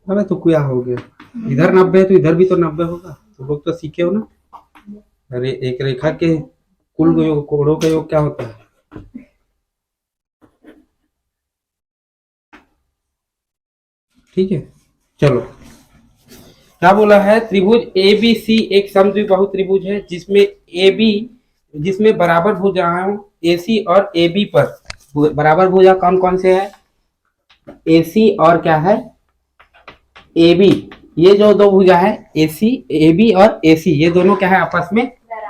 अबे तो क्या हो गया, इधर 90 है तो इधर भी तो 90 होगा। तुम लोग तो सीखे हो ना। अरे एक रेखा के कुल योग कोणों का योग क्या होता है? ठीक है, चलो क्या बोला है, त्रिभुज ए बी सी एक समद्विबाहु त्रिभुज है जिसमें ए बी, जिसमें बराबर भुजाओं ए सी और ए बी पर बराबर भुजा कौन कौन से है? ए सी और क्या है? A B. ये जो दो भुजा है ए सी, ए बी और ए सी, ये दोनों क्या है आपस में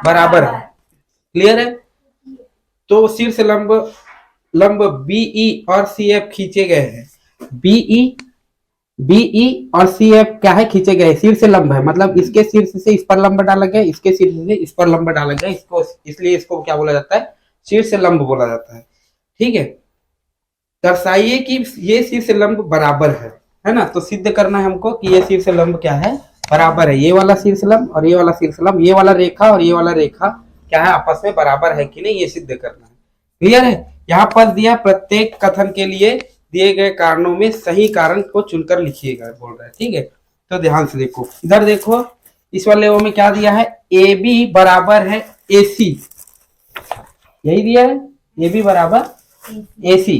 बराबर है। क्लियर है? तो शीर्ष लंब लंब बीई और सी एफ खींचे गए हैं। बीई और सी एफ क्या है? खींचे गए, शीर्ष लंब है, मतलब इसके शीर्ष से इस पर लंब डाला गया, इसके शीर्ष से इस पर लंब डाला गया, इसको इसलिए इसको क्या बोला जाता है? शीर्ष लंब बोला जाता है। ठीक है, दर्शाइए कि ये शीर्ष लंब बराबर है ना। तो सिद्ध करना है हमको कि ये शीर्ष लंब क्या है? बराबर है। ये वाला शीर्ष लंब और ये वाला शीर्ष लंब, ये वाला रेखा और ये वाला रेखा क्या है? आपस में बराबर है कि नहीं, ये सिद्ध करना है। क्लियर है? यहाँ पर दिया प्रत्येक कथन के लिए दिए गए कारणों में सही कारण को चुनकर लिखिएगा बोल रहा है। ठीक है, तो ध्यान से देखो, इधर देखो, इस वाले वो में क्या दिया है? ए बी बराबर है ए सी, यही दिया है, ए बी बराबर ए सी।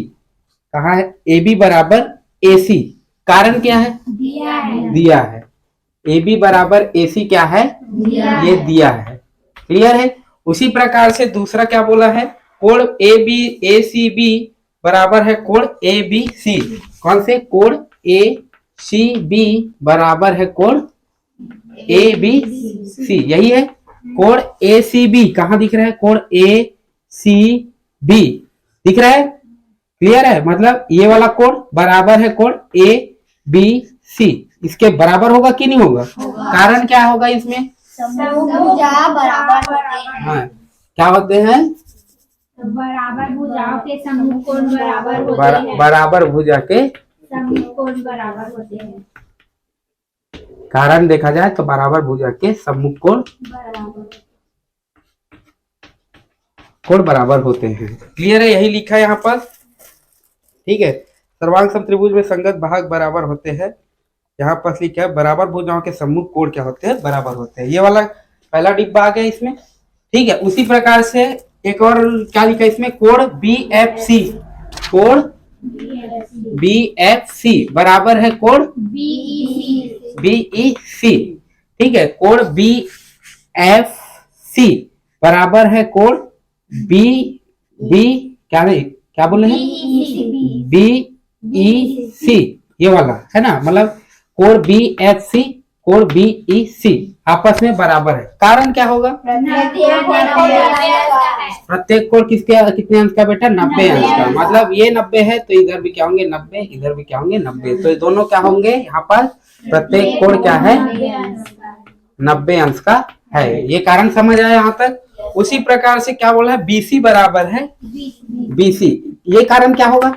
कहा है? ए बी बराबर ए सी, कारण क्या है? दिया है। ए बी बराबर ए सी क्या है? ये दिया है। क्लियर है? उसी प्रकार से दूसरा क्या बोला है? कोण A B A C B बराबर है कोण ए बी सी। कौन से? कोण ए सी बी बराबर है कोण ए बी सी, यही है। कोण ए सी बी कहाँ दिख रहा है? कोण ए सी बी दिख रहा है। क्लियर है? मतलब ये वाला कोण बराबर है कोण ए बी सी, इसके बराबर होगा कि नहीं होगा? कारण क्या होगा इसमें? भुजा बराबर होते हैं। हाँ, क्या होते हैं? बराबर भुजाओं के समूह कोण बराबर होते हैं। बराबर भुजा के समूह कोण बराबर होते हैं। कारण देखा जाए तो बराबर भुजा के सम्मुख कोण बराबर होते हैं। क्लियर है? यही लिखा है यहाँ पर। ठीक है, सर्वांग समत्रिभुज में संगत भाग बराबर होते हैं। यहाँ पर लिखा है बराबर भुजाओं के सम्मुख कोण क्या होते हैं? बराबर होते हैं। ये वाला पहला डिब्बा आ गया इसमें। ठीक है, उसी प्रकार से एक और क्या लिखा है इसमें? कोण बी एफ सी, कोण बी एफ सी बराबर है कोण बीई सी। ठीक है, कोण बी एफ सी बराबर है कोण बी बी क्या बोले हैं? बी ई सी, ये वाला है ना। मतलब कोण बी एफ सी कोण बी ई सी आपस में बराबर है। कारण क्या होगा? प्रत्येक कोण किसके कितने अंश का बेटा? 90 अंश का। मतलब ये 90 है तो इधर भी क्या होंगे? 90, इधर भी क्या होंगे? 90। तो दोनों क्या होंगे यहाँ पर? प्रत्येक कोण क्या है? 90 अंश का है। ये कारण समझ आया यहाँ तक? उसी प्रकार से क्या बोला है? बीसी बराबर है बीसी, ये कारण क्या होगा?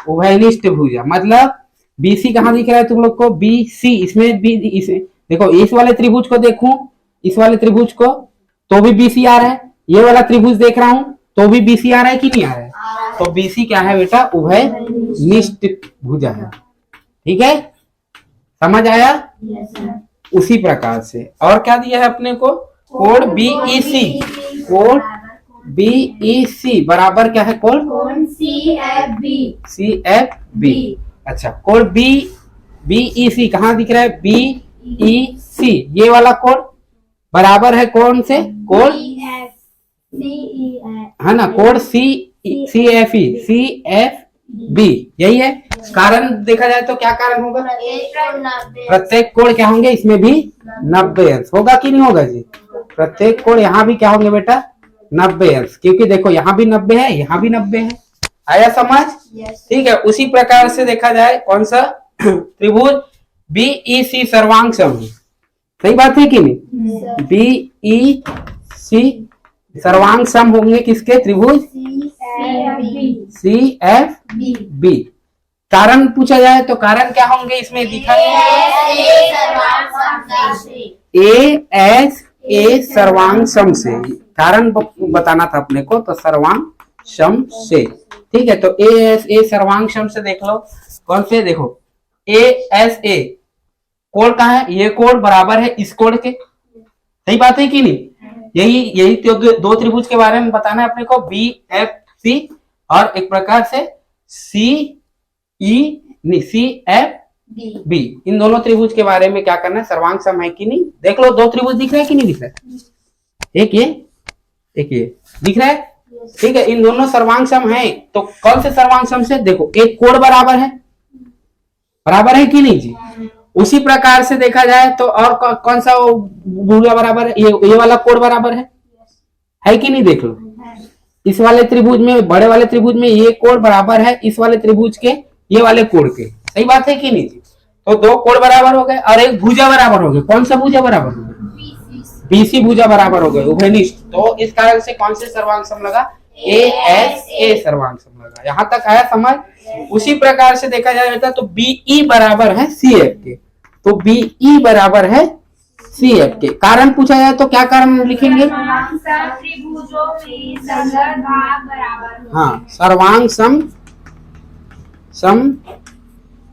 उभयनिष्ठ भुजा। मतलब बीसी कहाँ दिख रहा है तुम लोग को? बी सी, इसमें बी, इसमें देखो, इस वाले त्रिभुज को देखूं, इस वाले त्रिभुज को तो भी बीसी आ रहा है, ये वाला त्रिभुज देख रहा हूं तो भी बीसी आ रहा है कि नहीं आ रहा है? तो बीसी क्या है बेटा? उभयनिष्ठ भुजा है। ठीक है, समझ आया? उसी प्रकार से और क्या दिया है अपने को? कोण बीई सी, कोण बीई सी बराबर क्या है? कोण सी एफ बी। अच्छा, कोण बीई सी कहाँ दिख रहा है? बीई सी, ये वाला कोण बराबर है कौन से? कोण है ना, कोण सी एफ बी, यही है। कारण देखा जाए तो क्या कारण होगा? प्रत्येक कोण क्या होंगे? इसमें भी 90 अंश होगा कि नहीं होगा जी? प्रत्येक कोण यहाँ भी क्या होंगे बेटा? 90 अंश, क्योंकि देखो यहाँ भी 90 है, यहाँ भी 90 है। आया समझ? ठीक है, उसी प्रकार से देखा जाए कौन सा? त्रिभुज बीई सी सर्वांग समूह। सही बात है कि नहीं? बीई सी सर्वांग सम होंगे किसके? त्रिभुज सी एफ बी। कारण पूछा जाए तो कारण क्या होंगे इसमें दिखा ए एस ए सर्वांग सम से, कारण बताना था अपने को, तो सर्वांग सम से। ठीक है, तो ए एस ए सर्वांग सम से देख लो कौन से, देखो ए एस ए कोण का है, ये कोण बराबर है इस कोण के, सही बात है कि नहीं? यही तो दो त्रिभुज के बारे में बताना है अपने को, बी एफ सी और एक प्रकार से सी ई सी एफ बी। इन दोनों त्रिभुज के बारे में क्या करना है, सर्वांग सम है कि नहीं देख लो। दो त्रिभुज दिख रहा है कि नहीं दिख रहा है? एक ये दिख रहा है, ठीक है। इन दोनों सर्वांग सम है, तो कौन से सर्वांग सम से, देखो एक कोण बराबर है कि नहीं जी? उसी प्रकार से देखा जाए तो और कौन सा भुजा बराबर है, ये वाला कोण बराबर है कि नहीं? देख लो इस वाले त्रिभुज में, बड़े वाले त्रिभुज में ये कोण बराबर है इस वाले त्रिभुज के ये वाले कोण के, सही बात है कि नहीं जी? तो दो कोण बराबर हो गए और एक भुजा बराबर हो गए। कौन सा भुजा बराबर हो गए? बीसी भुजा बराबर हो गए, उभयनिष्ठ। तो इस कारण से कौन से सर्वांग सम लगा? ए एस ए सर्वांग सम लगा। यहां तक आया समझ? उसी प्रकार से देखा जाएगा तो बीई बराबर है सी एफ के, तो बीई बराबर है सी एफ के। कारण पूछा जाए तो क्या कारण लिखेंगे? हाँ, सर्वांग सम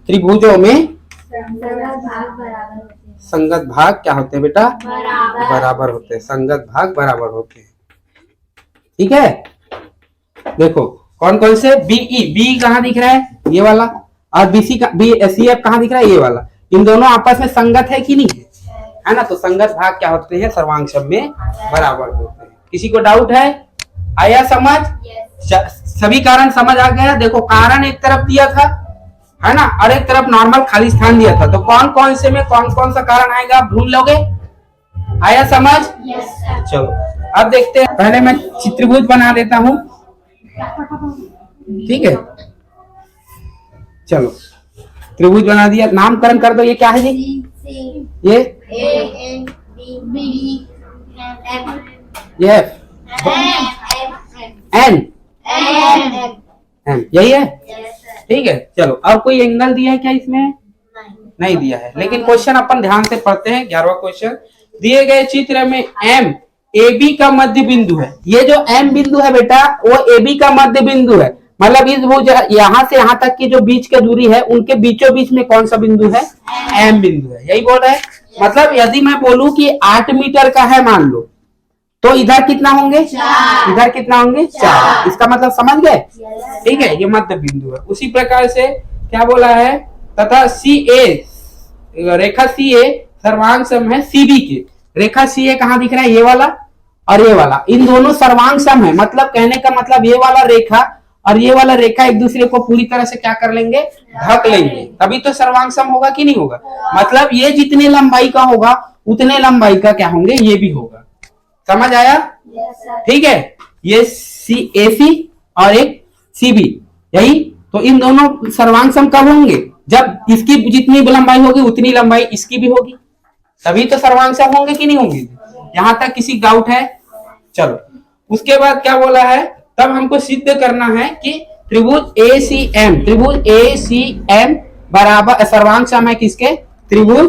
त्रिभुजों में संगत भाग क्या होते हैं बेटा? बराबर होते हैं, संगत भाग बराबर होते हैं। ठीक है, देखो कौन कौन से, बीई, बी कहाँ दिख रहा है? ये वाला, और बीसी का बी सी एफ कहाँ दिख रहा है? ये वाला। इन दोनों आपस में संगत है कि नहीं है ना? तो संगत भाग क्या होते हैं? सर्वांग सम में बराबर होते हैं। किसी को डाउट है? आया समझ? सभी कारण समझ आ गया? देखो कारण एक तरफ दिया था है ना, और एक तरफ नॉर्मल खाली स्थान दिया था, तो कौन कौन से में कौन कौन सा कारण आएगा भूल लोगे? आया समझ? चलो अब देखते हैं। पहले मैं चित्रभुज बना देता हूं, ठीक है? चलो त्रिभुज बना दिया, नामकरण कर दो। ये क्या है जी? ये एन यही है, ठीक है। चलो अब कोई एंगल दिया है क्या इसमें? नहीं दिया है, लेकिन क्वेश्चन अपन ध्यान से पढ़ते हैं। 11वां क्वेश्चन, दिए गए चित्र में एम ए बी का मध्य बिंदु है। ये जो एम बिंदु है बेटा, वो ए बी का मध्य बिंदु है। मतलब इस भुज यहाँ से यहाँ तक की जो बीच की दूरी है, उनके बीचों बीच में कौन सा बिंदु है? एम बिंदु है। यही बोल रहा है। मतलब यदि मैं बोलूं कि 8 मीटर का है मान लो, तो इधर कितना होंगे? 4। इधर कितना होंगे? 4। इसका मतलब समझ गए? ठीक है, ये मध्य बिंदु है। उसी प्रकार से क्या बोला है, तथा सी ए, रेखा सी ए सर्वांग सम है सी बी के। रेखा सी ए कहाँ दिख रहा है? ये वाला और ये वाला, इन दोनों सर्वांग सम है। मतलब कहने का मतलब ये वाला रेखा और ये वाला रेखा एक दूसरे को पूरी तरह से क्या कर लेंगे? ढक लेंगे, तभी तो सर्वांग सम होगा कि नहीं होगा? मतलब ये जितने लंबाई का होगा उतने लंबाई का क्या होंगे? ये भी होगा। समझ आया? ठीक है, ये सी ए सी और एक सी बी, यही तो। इन दोनों सर्वांग सम कब होंगे? जब इसकी जितनी लंबाई होगी उतनी लंबाई इसकी भी होगी, तभी तो सर्वांग सम होंगे कि नहीं होंगे? यहां तक किसी डाउट है? चलो उसके बाद क्या बोला है, तब हमको सिद्ध करना है कि त्रिभुज ए सी एम, त्रिभुज ए सी एम बराबर सर्वांग सम है किसके? त्रिभुज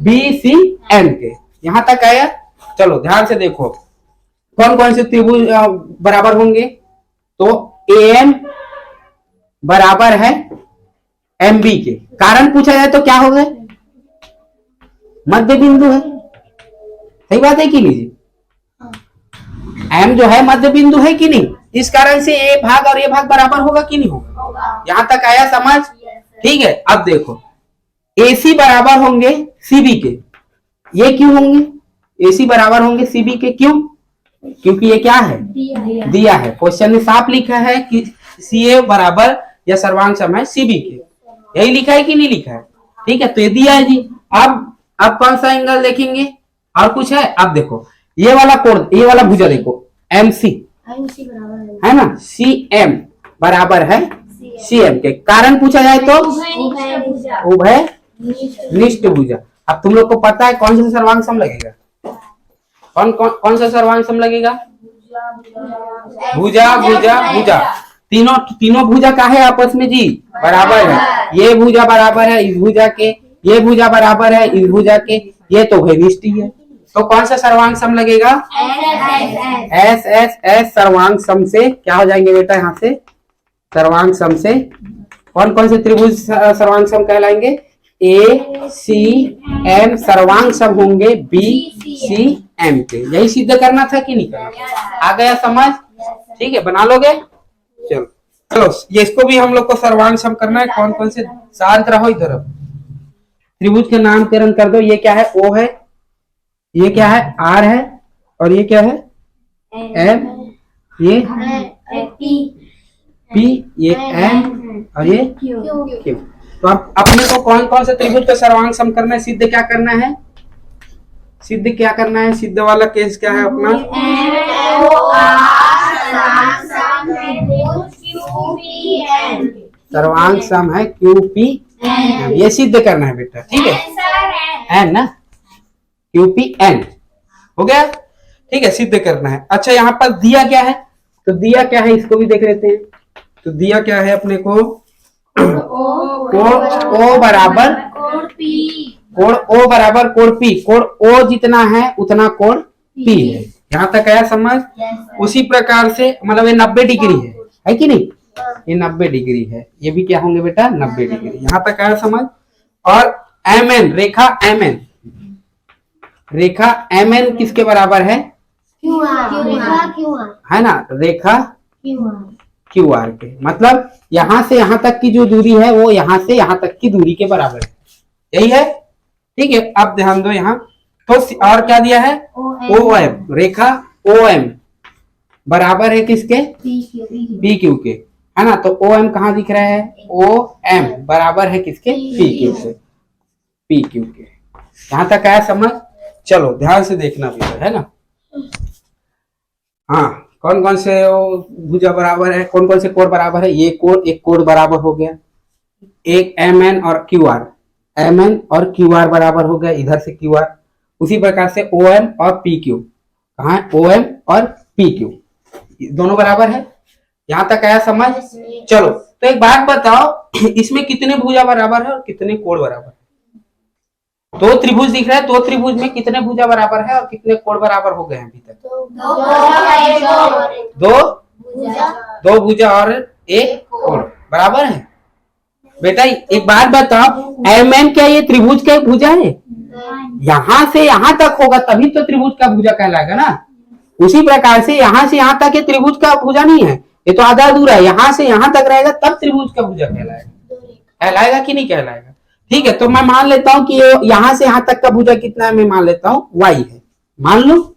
बी सी एम के। यहां तक आया? चलो ध्यान से देखो कौन कौन से त्रिभुज बराबर होंगे। तो ए एम बराबर है एम बी के। कारण पूछा जाए तो क्या हो गए? मध्य बिंदु है, सही बात है कि नहीं जी? एम जो है मध्य बिंदु है कि नहीं? इस कारण से ए भाग और ए भाग बराबर होगा कि नहीं होगा? यहां तक आया समझ? ठीक है, अब देखो ए सी बराबर होंगे सी बी के। ये क्यों होंगे? ए सी बराबर होंगे सी बी के, क्यों? क्योंकि ये क्या है? दिया है। क्वेश्चन में साफ लिखा है कि सी ए बराबर या सर्वांग सम है सी बी के। यही लिखा है कि नहीं लिखा है? ठीक है, तो ये दिया है जी। अब कौन सा एंगल देखेंगे? और कुछ है? अब देखो ये वाला कोण, ये वाला भुजा देखो, एम सी है ना, सी एम बराबर है सी एम के। कारण पूछा जाए तो उभय निष्ठ भुजा। अब तुम लोग को पता है कौन सा सर्वांग सम लगेगा? कौन सा सर्वांग सम लगेगा? भुजा भुजा भुजा। तीनों भुजा का है आपस में जी, बराबर है। ये भुजा बराबर है इस भुजा के, ये भुजा बराबर है इस भुजा के, ये तो घनिष्ठ ही है। तो कौन सा सर्वांग सम लगेगा? एस एस एस सर्वांग सम से क्या हो जाएंगे बेटा? यहाँ से सर्वांग सम से कौन कौन से त्रिभुज सर्वांग सम कहलाएंगे? ए सी एम सर्वांग सम होंगे बी सी एम के। यही सिद्ध करना था कि नहीं करना? आ गया समझ? ठीक है, बना लोगे? चलो चलो, ये इसको भी हम लोग को सर्वांग सम करना है। कौन कौन से? शांत रहो इधर। त्रिभुज के नामकरण कर दो। ये क्या है? ओ है, ये क्या है? आर है, और ये क्या है? एम, ये पी, ये एम, और ये क्यू। तो अब अपने को कौन कौन से त्रिभुज का सर्वांग सम करना है? सिद्ध क्या करना है? सिद्ध क्या करना है? सिद्ध वाला केस क्या है अपना? सर्वांग सम है क्यू पी एम। ये सिद्ध करना है बेटा, ठीक है? एन ना, क्यू पी एन हो गया, ठीक है, सिद्ध करना है। अच्छा, यहाँ पर दिया क्या है? तो दिया क्या है इसको भी देख लेते हैं। तो दिया क्या है अपने को? कोण ओ बराबर कोण ओ बराबर कोण पी। कोण ओ जितना है उतना कोण पी है। यहाँ तक आया समझ? उसी प्रकार से मतलब ये 90 डिग्री है कि नहीं? ये 90 डिग्री है। ये भी क्या होंगे बेटा? 90 डिग्री। यहाँ तक आया समझ? और एम एन, रेखा एम एन, रेखा एम एन किसके बराबर है? है ना, रेखा क्यू आर के। मतलब यहां से यहां तक की जो दूरी है वो यहां से यहां तक की दूरी के बराबर है। यही है, ठीक है। अब ध्यान दो यहाँ तो और क्या दिया है? ओ एम, रेखा ओ एम बराबर है किसके? पी क्यू के, है ना। तो ओ एम कहाँ दिख रहा है? ओ एम बराबर है किसके? पी क्यू से, पी क्यू के। यहां तक आया समझ? चलो ध्यान से देखना भी है ना। हाँ, कौन कौन से भुजा बराबर है? कौन कौन से कोण बराबर है? ये कोण, एक कोण बराबर हो गया, एक एम एन और क्यू आर, एम एन और क्यू आर बराबर हो गया, इधर से क्यू आर। उसी प्रकार से ओ एम और पी क्यू, कहाँ है? ओ एम और पी क्यू दोनों बराबर है। यहां तक आया समझ? चलो, तो एक बात बताओ, इसमें कितने भुजा बराबर है और कितने कोण बराबर है? दो त्रिभुज दिख रहा है, दो त्रिभुज में कितने भुजा बराबर है और कितने कोण बराबर हो गए हैं अभी तक? दो भुजा और एक कोण बराबर है। बेटा एक बात बताओ, एम एन क्या ये त्रिभुज का एक भुजा है? यहां से यहां तक होगा तभी तो त्रिभुज का भुजा कहलाएगा ना। उसी प्रकार से यहां से यहां तक ये त्रिभुज का भुजा नहीं है, ये तो आधा अधूरा है। यहां से यहां तक रहेगा तब त्रिभुज का भुजा कहलाएगा। कहलाएगा कि नहीं कहलाएगा? ठीक है, तो मैं मान लेता हूं कि यहां से यहां तक का भुजा कितना है? मैं मान लेता हूं y है, मान लो,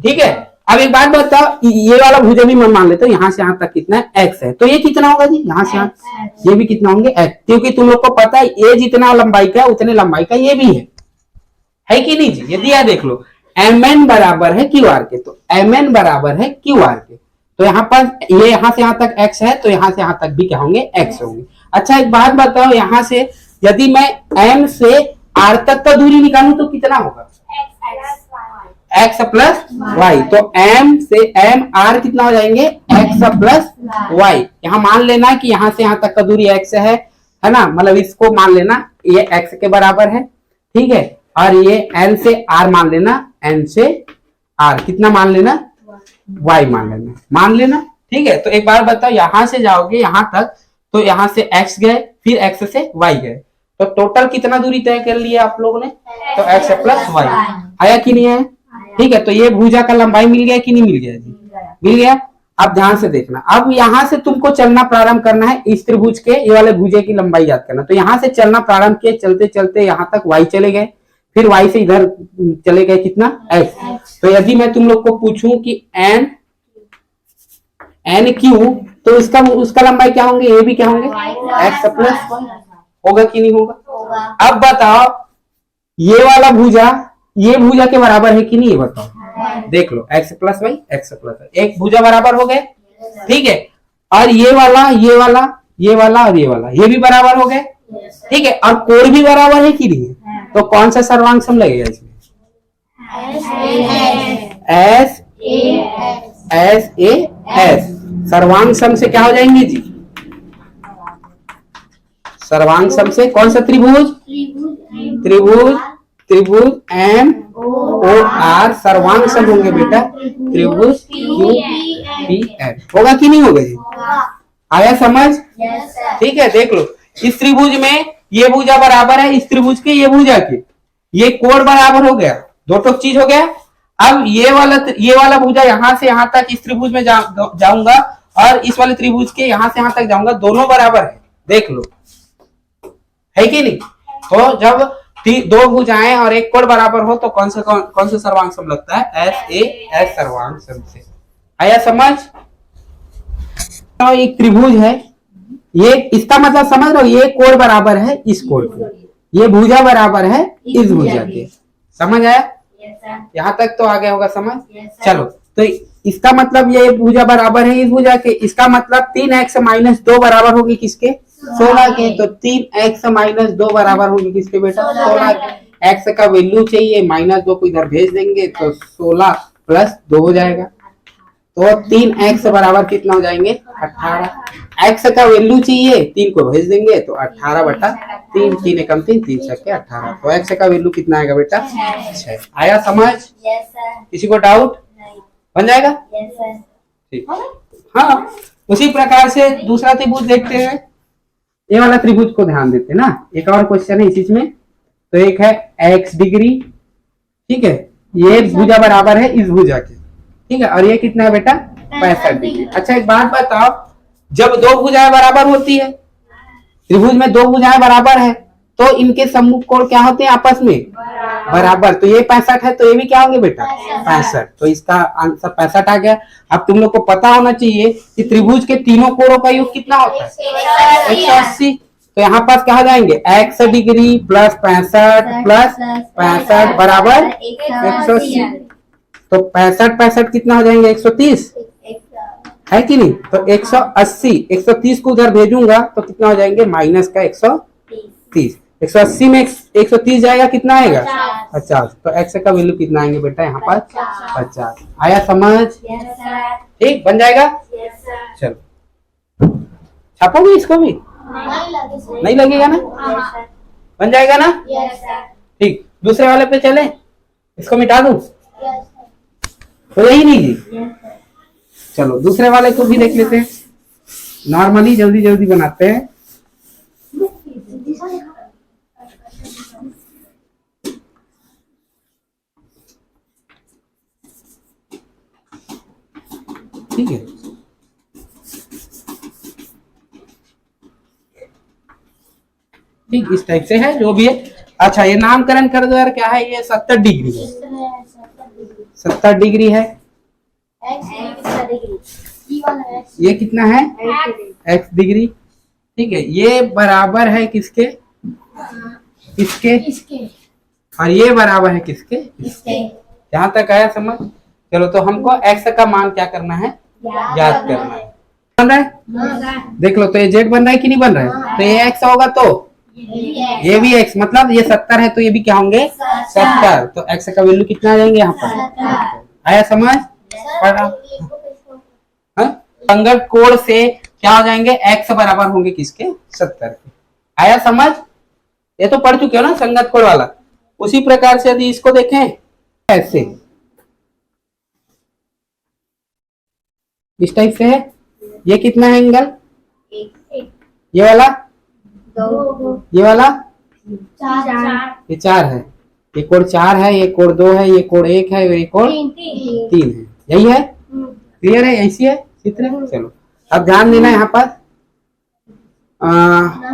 ठीक है। अब एक बात बताओ, ये वाला भुजा भी मैं मान लेता हूँ, यहां से यहां तक कितना है? x है। तो ये कितना होगा जी? यहां से यहां ये भी कितना होंगे? x, क्योंकि तुम लोग को पता है ये जितना लंबाई का उतने लंबाई का ये भी है कि नहीं जी? यदि यह देख लो, एम एन बराबर है क्यू आर के, तो एम एन बराबर है क्यू आर के। तो यहाँ पर ये यहां से यहां तक x है, तो यहां से यहां तक भी क्या होंगे? x होंगे। अच्छा एक बात बताओ, यहां से यदि मैं m से r तक का दूरी निकालूं तो कितना होगा? x plus y। तो m से m r कितना हो जाएंगे? x plus y। यहाँ मान लेना कि यहाँ से यहाँ तक का दूरी x है ना, मतलब इसको मान लेना ये x के बराबर है, ठीक है। और ये n से r मान लेना, n से r कितना मान लेना? y मान लेना, ठीक है। तो एक बार बताओ, यहां से जाओगे यहां तक, तो यहां से x गए, फिर x से y गए, तो टोटल कितना दूरी तय कर लिया आप लोगों ने? तो x प्लस y आया कि नहीं आया? ठीक है, तो ये भुजा का लंबाई मिल गया कि नहीं मिल गया जी? मिल गया। अब ध्यान से देखना, अब यहां से तुमको चलना प्रारंभ करना है, इस त्रिभुज के ये वाले भुजे की लंबाई याद करना। तो यहां से चलना प्रारंभ किए, चलते चलते यहां तक y चले गए, फिर y से इधर चले गए कितना? x। तो यदि मैं तुम लोग को पूछूं कि एन क्यू, तो उसका लंबाई क्या होंगे? ये भी क्या होंगे? x प्लस होगा कि नहीं होगा? अब बताओ, ये वाला भुजा ये भुजा के बराबर है कि नहीं? ये बताओ, देख लो, x plus Y, x plus, एक भुजा बराबर हो गए, ठीक है। और ये वाला ये वाला ये वाला और ये वाला ये भी बराबर हो गए, ठीक है। और कोण भी बराबर है कि नहीं? तो कौन सा सर्वांग सम लगेगा इसमें? एस ए एस सर्वांग सम से क्या हो जाएंगे जी? सर्वांग सम से कौन सा त्रिभुज? त्रिभुज त्रिभुज एम ओ आर सर्वांग सम होंगे बेटा त्रिभुज क्यू पी एन। होगा कि नहीं होगा जी? आया समझ? ठीक है, देख लो इस त्रिभुज में ये भुजा बराबर है इस त्रिभुज के ये भुजा के, ये कोण बराबर हो गया, दो टोक चीज हो गया। अब ये वाला भुजा यहां से यहां तक इस त्रिभुज में जाऊंगा और इस वाले त्रिभुज के यहां से यहां तक जाऊंगा, दोनों बराबर है, देख लो है कि नहीं? तो जब दो भुजाएं और एक कोण बराबर हो तो कौन सा सर्वांग सम लगता है? एस ए एस सर्वांग सम से। आया समझ? तो एक त्रिभुज है, ये इसका मतलब समझ लो, ये कोण बराबर है इस कोण के, ये भुजा बराबर है इस भुजा के। समझ आया? यहाँ तक तो आ गया होगा समझ? चलो, तो इसका मतलब ये भुजा बराबर है इस भुजा के, इसका मतलब 3x माइनस 2 बराबर होगी किसके? 16 के। तो 3x माइनस 2 बराबर होगी किसके बेटा? 16 के। x का वैल्यू चाहिए, माइनस 2 को इधर भेज देंगे तो 16 प्लस 2 हो जाएगा, तो 3x बराबर कितना हो जाएंगे? 18। x का वैल्यू चाहिए, 3 को भेज देंगे तो 18 बटा 3, 3 एकम 3, 3 छक्के 18। तो x का वैल्यू कितना आएगा बेटा? 6। आया समझ? किसी को डाउट? बन जाएगा? ठीक। हाँ, उसी प्रकार से दूसरा त्रिभुज देखते हैं। ये वाला त्रिभुज को ध्यान देते हैं ना, एक और क्वेश्चन है इसी में। तो एक है x डिग्री, ठीक है, ये भुजा बराबर है इस भुजा के, ठीक है, और ये कितना है बेटा? 65 डिग्री। अच्छा एक बात बताओ, जब दो भुजाएं बराबर होती है, त्रिभुज में दो भुजाएं बराबर है, तो इनके सम्मुख कोण क्या होते हैं आपस में? बराबर। तो ये 65 है तो ये भी क्या होंगे बेटा? 65। तो इसका आंसर 65 आ गया। अब तुम लोग को पता होना चाहिए कि त्रिभुज के तीनों कोणों का योग कितना होता है? 180। तो यहाँ पास क्या हो जाएंगे? x डिग्री प्लस 65 प्लस 65 बराबर 180। तो 65 कितना हो जाएंगे? 130 है कि नहीं? तो 180, 130 को उधर भेजूंगा तो कितना हो जाएंगे? माइनस का 130। 180 में 130 जाएगा, कितना आएगा? 50। तो x का वैल्यू कितना आएंगे बेटा यहाँ पर? 50। आया समझ? ठीक, बन जाएगा? चलो छापोगे इसको भी? नहीं लगेगा ना? बन जाएगा ना? ठीक, दूसरे वाले पे चले, इसको मिटा दूं तो यही नहीं जी। चलो दूसरे वाले को भी देख लेते हैं, नॉर्मली जल्दी जल्दी बनाते हैं। ठीक है, ठीक इस टाइप से है जो भी है। अच्छा ये नामकरण कर दो यार, क्या है ये? 70 डिग्री है, 70 डिग्री है। ये कितना है? x डिग्री, ठीक है, ये बराबर है किसके? इसके। और ये बराबर है किसके? इसके। यहाँ तक आया समझ? चलो तो हमको x का मान क्या करना है? याद करना है। बन रहा है? देख लो, तो ये z बन रहा है कि नहीं बन रहा है? तो ये x होगा तो ये भी x, मतलब ये 70 है तो ये भी क्या होंगे? 70। तो x का वैल्यू कितना आ जाएंगे यहाँ पर? आया समझ? पढ़ा? संगत कोण से क्या हो जाएंगे? x बराबर होंगे किसके? 70 के। आया समझ? ये तो पढ़ चुके हो ना संगत कोण वाला। उसी प्रकार से यदि इसको देखें ऐसे, इस टाइप से है, ये कितना है एंगल? ये वाला, ये वाला 4, ये 4 है, ये कोण 4 है, ये कोण 2 है, ये कोण 1 है, ये कोण 3 है। यही है? क्लियर है? ऐसी है चित्र? चलो अब ध्यान देना यहाँ पर।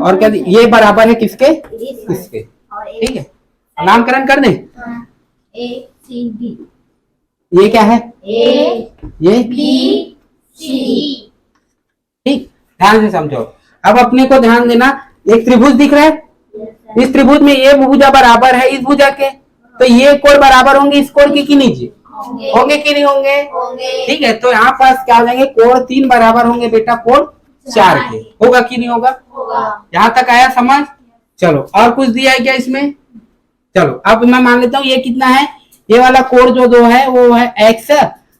और क्या? ये बराबर है किसके? इसके। ठीक है, नामकरण कर दें। ये क्या है? ये ठीक, ध्यान से समझो। अब अपने को ध्यान देना, एक त्रिभुज दिख रहा है, इस त्रिभुज में ये भुजा बराबर है इस भुजा के, तो ये कोण बराबर होंगे इस कोण के कि नहीं जी? होंगे कि नहीं होंगे? ठीक है, तो यहाँ पास क्या हो जाएंगे? कोण 3 बराबर होंगे बेटा कोण 4 के। होगा कि नहीं होगा? यहाँ तक आया समझ? चलो और कुछ दिया है क्या इसमें? चलो अब मैं मान लेता हूँ ये कितना है? ये वाला कोण जो 2 है वो है x,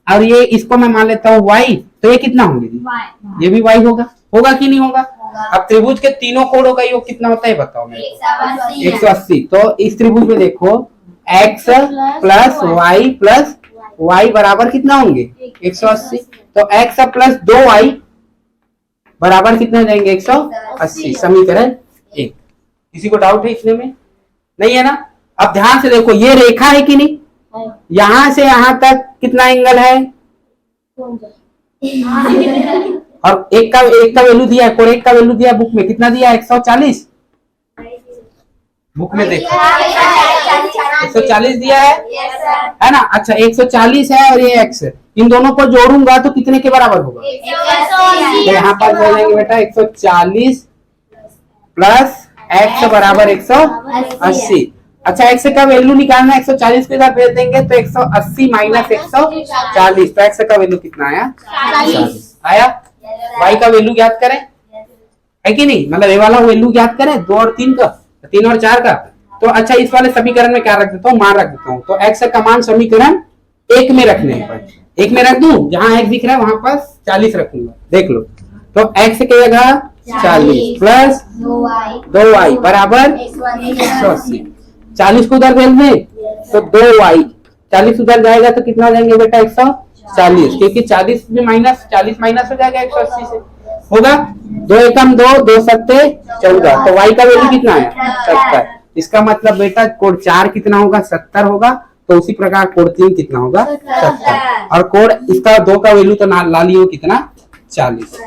और ये इसको मैं मान लेता हूँ y, तो ये कितना होंगे जी? Y ये भी y होगा, होगा कि नहीं होगा? अब त्रिभुज के तीनों कोणों का योग कितना होता है बताओ मेरे को? 180। तो इस त्रिभुज में देखो x plus y plus y बराबर कितना होंगे? 180। तो x प्लस 2y बराबर कितना हो जाएंगे? 180। समीकरण 1। किसी को डाउट है इसमें में? नहीं है ना? अब ध्यान से देखो, ये रेखा है कि नहीं? यहां से यहां तक कितना एंगल है? और एक का वैल्यू दिया है, कोण एक का वैल्यू दिया है बुक में, कितना दिया है? 140। बुक में देखो 140 दिया है ना? अच्छा 140 है और ये x, इन दोनों को जोड़ूंगा तो कितने के बराबर होगा? तो यहाँ पर बोलेंगे बेटा 140 प्लस x बराबर 180। अच्छा x का वैल्यू निकालना, 140 को इधर भेज देंगे तो 180 माइनस 140, तो x का वैल्यू कितना आया? 40 आया। y का वैल्यू ज्ञात करें, है कि नहीं? मतलब ये वाला वैल्यू ज्ञात करें 2 और 3 का, 3 और 4 का। तो अच्छा इस वाले समीकरण में क्या रख देता हूँ? मान रख देता हूँ। तो x का मान समीकरण 1 में रखने पर, 1 में रख दूं, जहां x दिख रहा है वहां पर 40 रखूंगा, देख लो। तो x की जगह 40 प्लस 2y बराबर 180। 40 को उधर भेज दें तो 2y, 40 उधर जाएगा तो कितना हो जाएंगे बेटा? 140, क्योंकि 40 में माइनस 40 माइनस हो जाएगा 180 से, होगा 2 एकम 2, 2 सत्ते 14। तो y का वैल्यू कितना है? 70। इसका मतलब बेटा कोण 4 कितना होगा? 70 होगा। तो उसी प्रकार कोण 3 कितना होगा? 70। और कोण इसका 2 का वैल्यू तो ला लियो कितना? 40।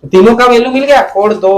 तो तीनों का वैल्यू मिल गया। कोण 2